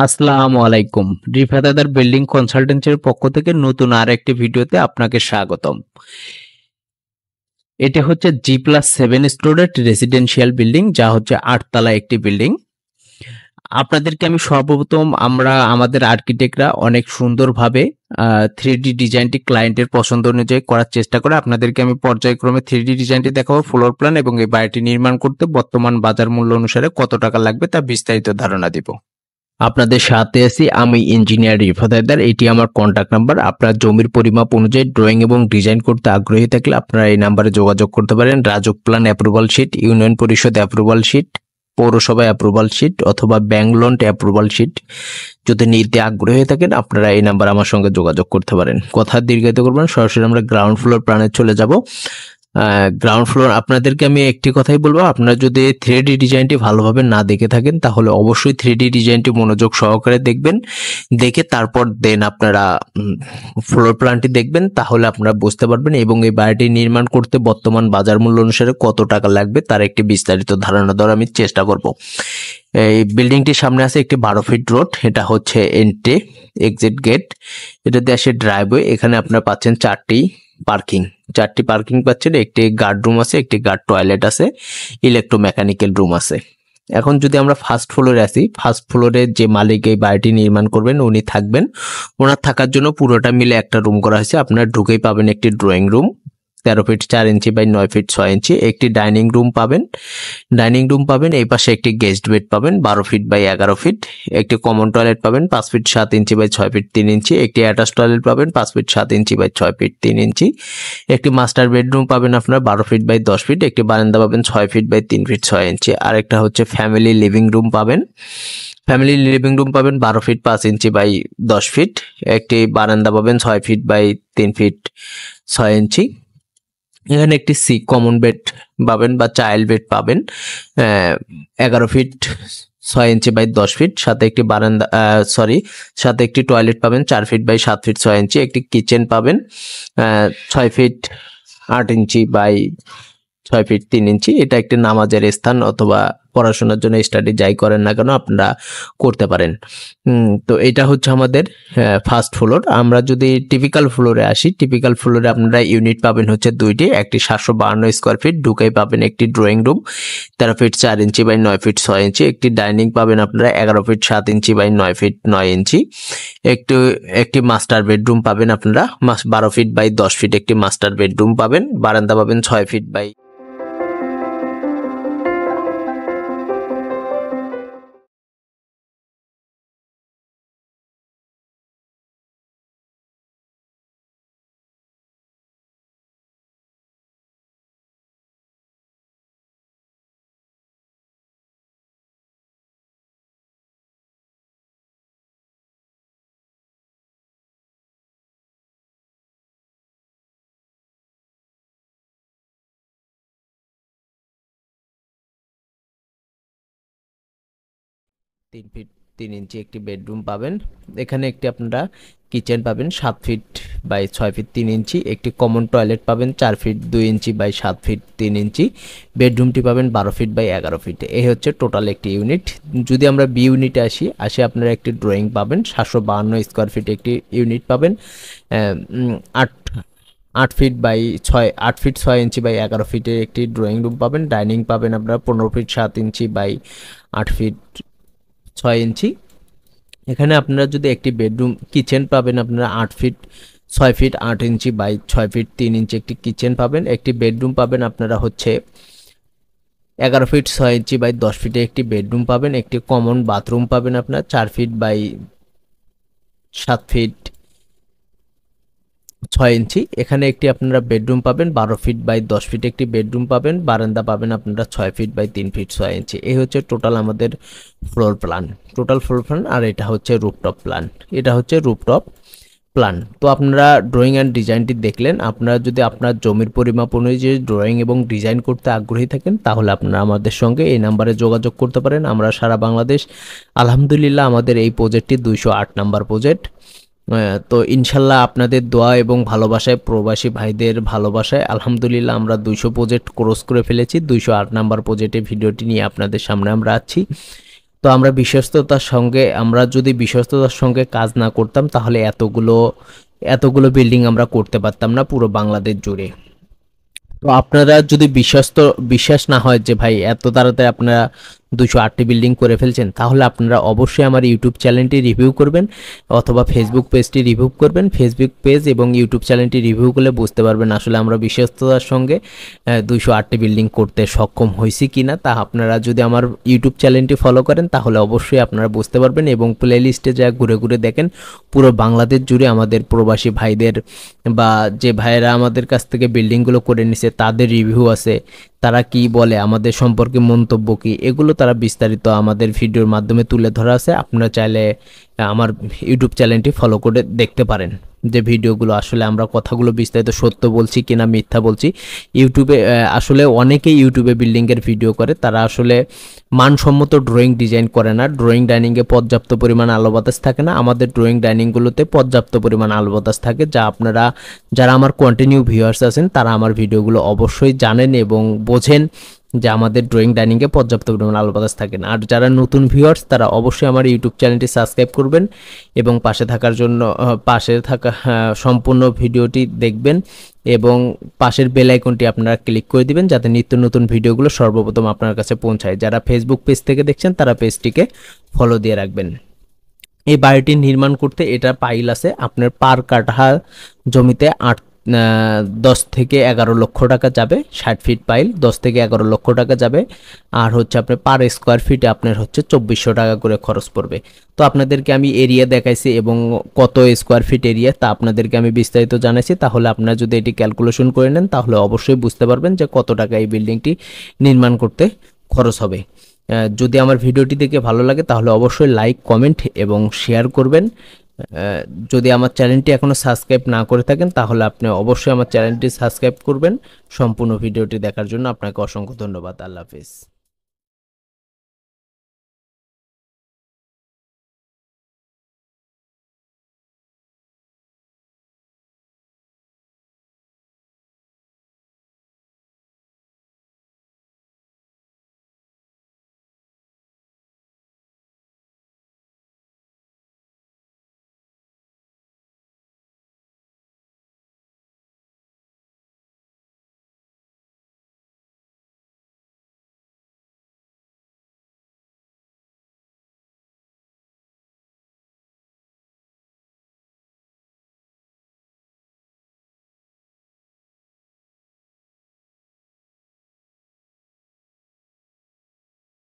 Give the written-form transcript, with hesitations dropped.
আসসালামু আলাইকুম। রিফাত বিল্ডিং কনসালটেন্সির পক্ষ থেকে নতুন আর একটি ভিডিওতে আপনাকে স্বাগতম। এটা হচ্ছে G+7 স্টোরেড রেসিডেন্সিয়াল বিল্ডিং, যা হচ্ছে 8 তলা একটি বিল্ডিং। আপনাদেরকে আমি সর্বপ্রথম আমাদের আর্কিটেক্টরা অনেক সুন্দরভাবে 3D ডিজাইনটি ক্লায়েন্টের পছন্দ অনুযায়ী করার চেষ্টা করে। আপনাদেরকে আমি পর্যায়ক্রমে 3D ডিজাইনটি দেখাবো, ফ্লোর প্ল্যান এবং এই বাড়িটি নির্মাণ করতে বর্তমান বাজার মূল্য অনুসারে কত টাকা লাগবে তা বিস্তারিত ধারণা দিব। আপনাদের সাথে আছি আমি ইঞ্জিনিয়ার রিফাত হায়দার। এটি আমার কন্ট্যাক্ট নাম্বার। আপনার জমির পরিমাপ অনুযায়ী ড্রয়িং এবং ডিজাইন করতে আগ্রহী থাকলে আপনারা এই নাম্বারে যোগাযোগ করতে পারেন। RAJUK plan approval sheet, union পরিষদ অ্যাপ্রুভাল শিট, পৌরসভা অ্যাপ্রুভাল শিট অথবা ব্যাংক লোন অ্যাপ্রুভাল শিট যদি নিতে আগ্রহী থাকেন আপনারা এই নাম্বার আমার সঙ্গে যোগাযোগ করতে পারেন। কথা দীর্ঘায়িত করবেন, সরাসরি আমরা গ্রাউন্ড ফ্লোর প্ল্যানে চলে যাব। গ্রাউন্ড ফ্লোর আপনাদেরকে আমি একটি কথাই বলবো, আপনারা যদি 3D ডিজাইনটি ভালোভাবে না দেখে থাকেন তাহলে অবশ্যই 3D ডিজাইনটি মনোযোগ সহকারে দেখবেন, দেখে তারপর দেন আপনারা ফ্লোর প্ল্যানটি দেখবেন, তাহলে আপনারা বুঝতে পারবেন এবং এই বাড়িটি নির্মাণ করতে বর্তমান বাজার মূল্য অনুসারে কত টাকা লাগবে তার একটি বিস্তারিত ধারণা দেওয়ার আমি চেষ্টা করব। এই বিল্ডিংটির সামনে আছে একটি 12 ফিট রোড, এটা হচ্ছে এন্ট্রি এক্সিট গেট, এটা দিয়ে আসে ড্রাইভওয়ে। এখানে আপনারা পাচ্ছেন চারটি পার্কিং পাচ্ছেন, একটি গার্ড রুম আছে, একটি গার্ড টয়লেট আছে, ইলেকট্রোমেকানিক্যাল রুম আছে। এখন যদি আমরা ফার্স্ট ফ্লোরে আসি, ফার্স্ট ফ্লোরে যে মালিক এই বাড়িটি নির্মাণ করবেন উনি থাকবেন। ওনার থাকার জন্য পুরোটা মিলে একটা রুম করা হয়েছে। আপনারা ঢুকেই পাবেন একটি ড্রয়িং রুম 13 ফিট 4 ইঞ্চি বাই 9 ফিট 6 ইঞ্চি, একটি ডাইনিং রুম পাবেন, এই পাশে একটি গেস্ট বেড পাবেন 12 ফিট বাই 11 ফিট, একটি কমন টয়লেট পাবেন 5 ফিট 7 ইঞ্চি বাই 6 ফিট 3 ইঞ্চি, একটি অ্যাটাচ টয়লেট পাবেন 5 ফিট 7 ইঞ্চি বাই 6 ফিট 3 ইঞ্চি, একটি মাস্টার বেডরুম পাবেন আপনার 12 ফিট বাই 10 ফিট, একটি বারান্দা পাবেন 6 ফিট বাই 3 ফিট 6 ইঞ্চি, আর একটা হচ্ছে ফ্যামিলি লিভিং রুম পাবেন 12 ফিট 5 ইঞ্চি বাই 10 ফিট, একটি বারান্দা পাবেন 6 ফিট বাই 3 ফিট 6 ইঞ্চি। এখানে একটি কমন বেড পাবেন বা চাইল্ড বেড পাবেন 11 ফিট 6 ইঞ্চি বাই 10 ফিট, সাথে একটি সাথে একটি টয়লেট পাবেন 4 ফিট বাই 7 ফিট 6 ইঞ্চি, একটি কিচেন পাবেন 6 ফিট 8 ইঞ্চি বাই 6 ফিট 3 ইঞ্চি। এটা একটি নামাজের স্থান অথবা পড়াশোনার জন্য স্টাডি যাই করেন না কেন আপনারা করতে পারেন। তো এটা হচ্ছে আমাদের ফার্স্ট ফ্লোর। আমরা যদি টিপিক্যাল ফ্লোরে আসি, টিপিক্যাল ফ্লোরে আপনারা ইউনিট পাবেন হচ্ছে দুইটি, একটি 752 স্কোয়ার ফিট, ঢুকেই পাবেন একটি ড্রয়িং রুম 13 ফিট 4 ইঞ্চি বাই 9 ফিট 6 ইঞ্চি, একটি ডাইনিং পাবেন আপনারা 11 ফিট 7 ইঞ্চি বাই 9 ফিট 9 ইঞ্চি, একটি মাস্টার বেডরুম পাবেন আপনারা 12 ফিট বাই 10 ফিট, একটি মাস্টার বেডরুম পাবেন, বারান্দা পাবেন 6 ফিট বাই 3 ফিট 3 ইঞ্চি, একটি বেডরুম পাবেন। এখানে একটি আপনারা কিচেন পাবেন 7 ফিট বাই 6 ফিট 3 ইঞ্চি, একটি কমন টয়লেট পাবেন 4 ফিট 2 ইঞ্চি বাই 7 ফিট 3 ইঞ্চি, বেডরুমটি পাবেন 12 ফিট বাই 11 ফিট। এই হচ্ছে টোটাল একটি ইউনিট। যদি আমরা বি ইউনিটে আসি আপনারা একটি ড্রয়িং পাবেন 752 স্কোয়ার ফিট, একটি ইউনিট পাবেন 8 ফিট বাই 6 ইঞ্চি বাই 11 ফিটের একটি ড্রয়িং রুম পাবেন। ডাইনিং পাবেন আপনারা 15 ফিট 7 ইঞ্চি বাই 8 ফিট 6 ইঞ্চি। এখানে আপনারা যদি একটি বেডরুম কিচেন পাবেন আপনারা 8 ফিট 6 ফিট 8 ইঞ্চি বাই 6 ফিট 3 ইঞ্চি, একটি কিচেন পাবেন। একটি বেডরুম পাবেন আপনারা হচ্ছে 11 ফিট 6 ইঞ্চি বাই 10 ফিটে, একটি বেডরুম পাবেন। একটি কমন বাথরুম পাবেন আপনারা 4 ফিট বাই 7 ফিট 6 ইঞ্চি। এখানে একটি আপনারা বেডরুম পাবেন 12 ফিট বাই 10 ফিট, একটি বেডরুম পাবেন, বারান্দা পাবেন আপনারা 6 ফিট বাই 3 ফিট 6 ইঞ্চি। এই হচ্ছে টোটাল আমাদের ফ্লোর প্ল্যান, আর এটা হচ্ছে রুফটপ প্ল্যান। তো আপনারা ড্রয়িং অ্যান্ড ডিজাইনটি দেখলেন। আপনারা যদি আপনার জমির পরিমাপ অনুযায়ী ড্রয়িং এবং ডিজাইন করতে আগ্রহী থাকেন তাহলে আপনারা আমাদের সঙ্গে এই নাম্বারে যোগাযোগ করতে পারেন। আমরা সারা বাংলাদেশ, আলহামদুলিল্লাহ আমাদের এই প্রজেক্টটি 208 নাম্বার প্রজেক্ট। তো ইনশাল্লাহ আপনাদের দোয়া এবং ভালোবাসায়, প্রবাসী ভাইদের ভালোবাসায় আলহামদুলিল্লাহ আমরা 200 প্রজেক্ট ক্রস করে ফেলেছি। 208 নাম্বার প্রজেক্টে ভিডিওটি নিয়ে আপনাদের সামনে আমরা আছি। তো আমরা যদি বিশ্বস্ততার সঙ্গে কাজ না করতাম তাহলে এতগুলো বিল্ডিং আমরা করতে পারতাম না পুরো বাংলাদেশ জুড়ে। তো আপনারা যদি বিশ্বাস না হয় যে ভাই এত তাড়াতাড়ি আপনারা 208টি বিল্ডিং করে ফেলছেন, তাহলে আপনারা অবশ্যই আমার ইউটিউব চ্যানেলটি রিভিউ করবেন অথবা ফেসবুক পেজটি রিভিউ করবেন। ফেসবুক পেজ এবং ইউটিউব চ্যানেলটি রিভিউ করলে বুঝতে পারবেন আসলে আমরা বিশ্বস্ততার সঙ্গে 208টি বিল্ডিং করতে সক্ষম হয়েছি কিনা। তা আপনারা যদি আমার ইউটিউব চ্যানেলটি ফলো করেন তাহলে অবশ্যই আপনারা বুঝতে পারবেন, এবং প্লে লিস্টে যা ঘুরে ঘুরে দেখেন পুরো বাংলাদেশ জুড়ে আমাদের প্রবাসী ভাইদের বা যে ভাইয়েরা আমাদের কাছ থেকে বিল্ডিংগুলো করে নিছে তাদের রিভিউ আছে, তারা কি বলে আমাদের সম্পর্কে, মন্তব্য কি, এগুলো তারা বিস্তারিত আমাদের ভিডিওর মাধ্যমে তুলে ধরা আছে। আপনারা চাইলে আমার ইউটিউব চ্যানেলটি ফলো করে দেখতে পারেন যে ভিডিওগুলো আসলে আমরা কথাগুলো বিস্তারিত সত্য বলছি কিনা মিথ্যা বলছি। ইউটিউবে আসলে অনেকেই ইউটিউবে বিল্ডিংয়ের ভিডিও করে, তারা আসলে মানসম্মত ড্রয়িং ডিজাইন করে না। ড্রয়িং ডাইনিংয়ে পর্যাপ্ত পরিমাণ আলো বাতাস থাকে না, আমাদের ড্রয়িং ডাইনিংগুলোতে পর্যাপ্ত পরিমাণ আলো বাতাস থাকে, যা আপনারা যারা আমার কন্টিনিউ ভিউয়ার্স আছেন তারা আমার ভিডিওগুলো অবশ্যই জানেন এবং বোঝেন যে আমাদের ড্রয়িং ডাইনিংয়ে পর্যাপ্ত পরিমাণ আলো বাতাস থাকে না। আর যারা নতুন ভিউয়ার্স তারা অবশ্যই আমার ইউটিউব চ্যানেলটি সাবস্ক্রাইব করবেন এবং পাশে থাকা সম্পূর্ণ ভিডিওটি দেখবেন এবং পাশের বেল আইকনটি আপনারা ক্লিক করে দিবেন যাতে নিত্য নতুন ভিডিওগুলো সর্বপ্রথম আপনার কাছে পৌঁছায়। যারা ফেসবুক পেজ থেকে দেখছেন তারা পেজটিকে ফলো দিয়ে রাখবেন। এই বাড়িটি নির্মাণ করতে এটা পাইল আছে আপনার পার কাঠা জমিতে 10 থেকে 11 লক্ষ টাকা যাবে। 60 ফিট পাইল 10 থেকে 11 লক্ষ টাকা যাবে। আর হচ্ছে আপনার পার স্কোয়ার ফিটে আপনার হচ্ছে 2400 টাকা করে খরচ পড়বে। তো আপনাদেরকে আমি এরিয়া দেখাইছি এবং কত স্কোয়ার ফিট এরিয়া তা আপনাদেরকে আমি বিস্তারিত জানাইছি। তাহলে আপনারা যদি এটি ক্যালকুলেশন করে নেন তাহলে অবশ্যই বুঝতে পারবেন যে কত টাকা এই বিল্ডিংটি নির্মাণ করতে খরচ হবে। যদি আমার ভিডিওটি দেখে ভালো লাগে তাহলে অবশ্যই লাইক, কমেন্ট এবং শেয়ার করবেন। যদি আমার চ্যানেলটি এখনও সাবস্ক্রাইব না করে থাকেন তাহলে আপনি অবশ্যই আমার চ্যানেলটি সাবস্ক্রাইব করবেন। সম্পূর্ণ ভিডিওটি দেখার জন্য আপনাকে অসংখ্য ধন্যবাদ। আল্লাহ হাফেজ।